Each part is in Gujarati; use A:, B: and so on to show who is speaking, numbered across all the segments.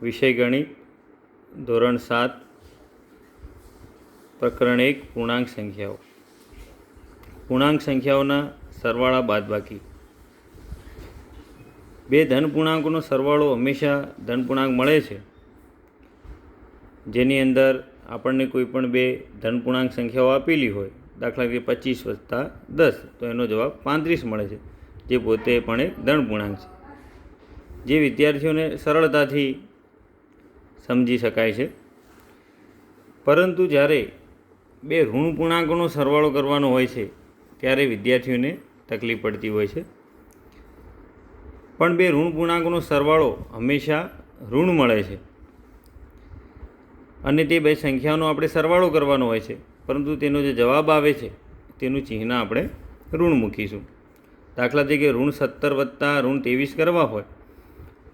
A: વિષય ગણિત ધોરણ 7 પ્રકરણ 1 પૂર્ણાંક સંખ્યાઓ. પૂર્ણાંક સંખ્યાઓના સરવાળા બાદબાકી. બે ધન પૂર્ણાંકોનો સરવાળો હંમેશા ધન પૂર્ણાંક મળે છે, જેની અંદર આપણને કોઈ પણ બે ધન પૂર્ણાંક સંખ્યાઓ આપેલી હોય, દાખલા તરીકે 25 + 10, તો એનો જવાબ 35 મળે છે, જે પોતે પણ એક ધન પૂર્ણાંક છે, જે વિદ્યાર્થીઓને સરળતાથી સમજી શકાય છે. પરંતુ જ્યારે બે ઋણ પૂર્ણાંકોનો સરવાળો કરવાનો હોય છે ત્યારે વિદ્યાર્થીઓને તકલીફ પડતી હોય છે. પણ બે ઋણ પૂર્ણાંકોનો સરવાળો હંમેશા ઋણ મળે છે અને તે બે સંખ્યાઓનો આપણે સરવાળો કરવાનો હોય છે, પરંતુ તેનો જે જવાબ આવે છે તેનું ચિહ્ન આપણે ઋણ મૂકીશું. દાખલા તરીકે -17 + -23 કરવા હોય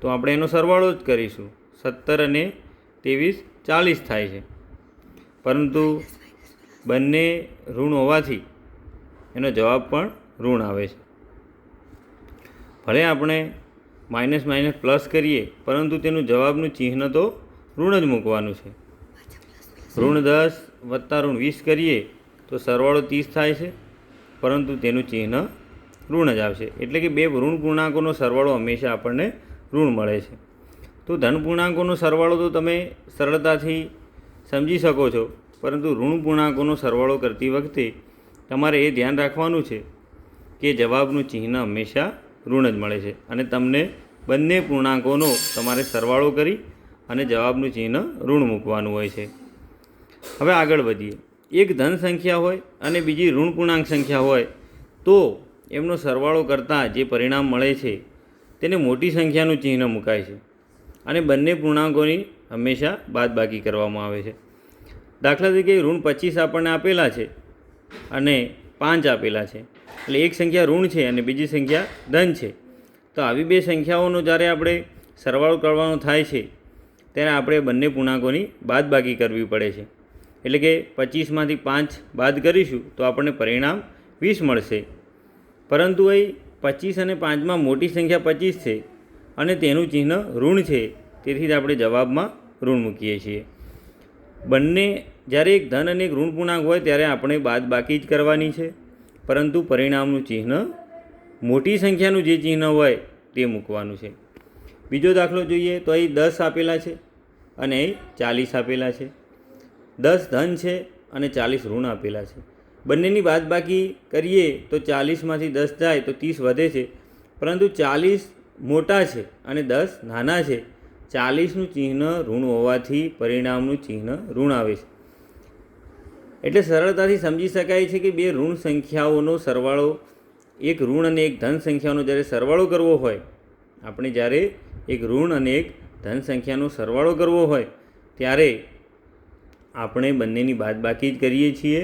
A: તો આપણે એનો સરવાળો જ કરીશું. 17 અને 23 40 થાય છે, પરંતુ બંને ઋણ હોવાથી એનો જવાબ પણ ઋણ આવે છે. ભલે આપણે માઇનસ માઇનસ પ્લસ કરીએ, પરંતુ તેનું જવાબનું ચિહ્ન તો ઋણ જ મૂકવાનું છે. -10 + -20 કરીએ તો સરવાળો 30 થાય છે, પરંતુ તેનું ચિહ્ન ઋણ જ આવશે. એટલે કે બે ઋણ પૂર્ણાંકોનો સરવાળો હંમેશા આપણને ઋણ મળે છે. તો ધન પૂર્ણાંકોનો સરવાળો તો તમે સરળતાથી સમજી શકો છો, પરંતુ ઋણ પૂર્ણાંકોનો સરવાળો કરતી વખતે તમારે એ ધ્યાન રાખવાનું છે કે જવાબનું ચિહ્ન હંમેશા ઋણ જ મળે છે અને તમને બંને પૂર્ણાંકોનો તમારે સરવાળો કરી અને જવાબનું ચિહ્ન ઋણ મૂકવાનું હોય છે. હવે આગળ વધીએ. એક ધન સંખ્યા હોય અને બીજી ઋણ પૂર્ણાંક સંખ્યા હોય તો એમનો સરવાળો કરતાં જે પરિણામ મળે છે તેને મોટી સંખ્યાનું ચિહ્ન મુકાય છે અને બંને પૂર્ણાંકોની હંમેશા બાદબાકી કરવામાં આવે છે. દાખલા તરીકે -25 આપણને આપેલા છે અને 5 આપેલા છે, એટલે એક સંખ્યા ઋણ છે અને બીજી સંખ્યા ધન છે. તો આવી બે સંખ્યાઓનો જ્યારે આપણે સરવાળો કરવાનો થાય છે ત્યારે આપણે બંને પૂર્ણાંકોની બાદબાકી કરવી પડે છે. એટલે કે 25માંથી 5 બાદ કરીશું તો આપણને પરિણામ 20 મળશે, પરંતુ અહીં 25 અને 5માં મોટી સંખ્યા 25 છે અને તેનું ચિહ્ન ઋણ છે, તેથી જ આપણે જવાબમાં ઋણ મૂકીએ છીએ. બંને જ્યારે એક ધન અને એક ઋણ પૂર્ણાંક હોય ત્યારે આપણે બાદબાકી જ કરવાની છે, પરંતુ પરિણામનું ચિહ્ન મોટી સંખ્યાનું જે ચિહ્ન હોય તે મૂકવાનું છે. બીજો દાખલો જોઈએ તો અહીં 10 આપેલા છે અને અહીં 40 આપેલા છે. 10 ધન છે અને 40 ઋણ આપેલા છે. બંનેની બાદબાકી કરીએ તો 40માંથી 10 જાય તો 30 વધે છે, પરંતુ 40 મોટા છે અને 10 નાના છે. 40નું ચિહ્ન ઋણ હોવાથી પરિણામનું ચિહ્ન ઋણ આવે છે. એટલે સરળતાથી સમજી શકાય છે કે બે ઋણ સંખ્યાઓનો સરવાળો, એક ઋણ અને એક ધન સંખ્યાનો જ્યારે સરવાળો કરવો હોય, આપણે જ્યારે એક ઋણ અને એક ધન સંખ્યાનો સરવાળો કરવો હોય ત્યારે આપણે બંનેની બાદબાકી જ કરીએ છીએ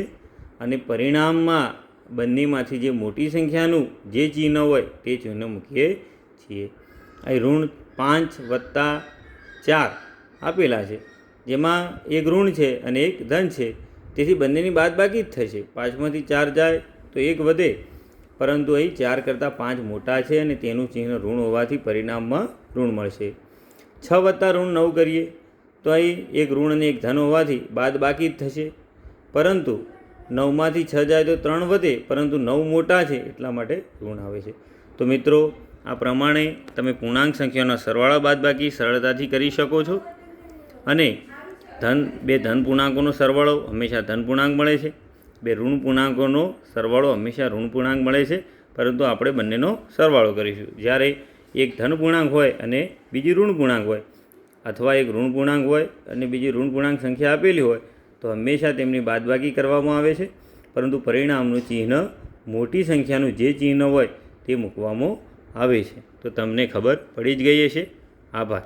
A: અને પરિણામમાં બંનેમાંથી જે મોટી સંખ્યાનું જે ચિહ્ન હોય તે ચિહ્ન મૂકીએ છીએ. અહીં ઋણ 5 + 4 આપેલા છે, જેમાં એક ઋણ છે અને એક ધન છે, તેથી બંનેની બાદબાકી જ થશે. 5માંથી 4 જાય તો 1 વધે, પરંતુ અહીં 4 કરતાં 5 મોટા છે અને તેનું ચિહ્ન ઋણ હોવાથી પરિણામમાં ઋણ મળશે. 6 + -9 કરીએ તો અહીં એક ઋણ અને એક ધન હોવાથી બાદબાકી જ થશે, પરંતુ 9માંથી 6 જાય તો 3 વધે, પરંતુ 9 મોટા છે એટલા માટે ઋણ આવે છે. તો મિત્રો, આ પ્રમાણે તમે પૂર્ણાંક સંખ્યાઓના સરવાળા બાદબાકી સરળતાથી કરી શકો છો અને બે ધન પૂર્ણાંકોનો સરવાળો હંમેશા ધન પૂર્ણાંક મળે છે, બે ઋણ પૂર્ણાંકોનો સરવાળો હંમેશા ઋણ પૂર્ણાંક મળે છે, પરંતુ આપણે બંનેનો સરવાળો કરીશું. જ્યારે એક ધન પૂર્ણાંક હોય અને બીજી ઋણ પૂર્ણાંક હોય, અથવા એક ઋણ પૂર્ણાંક હોય અને બીજી ઋણ પૂર્ણાંક સંખ્યા આપેલી હોય, તો હંમેશા તેમની બાદબાકી કરવામાં આવે છે, પરંતુ પરિણામનું ચિહ્ન મોટી સંખ્યાનું જે ચિહ્ન હોય તે મૂકવામાં આવે છે. તો તમને ખબર પડી જ ગઈ હશે. આભાર.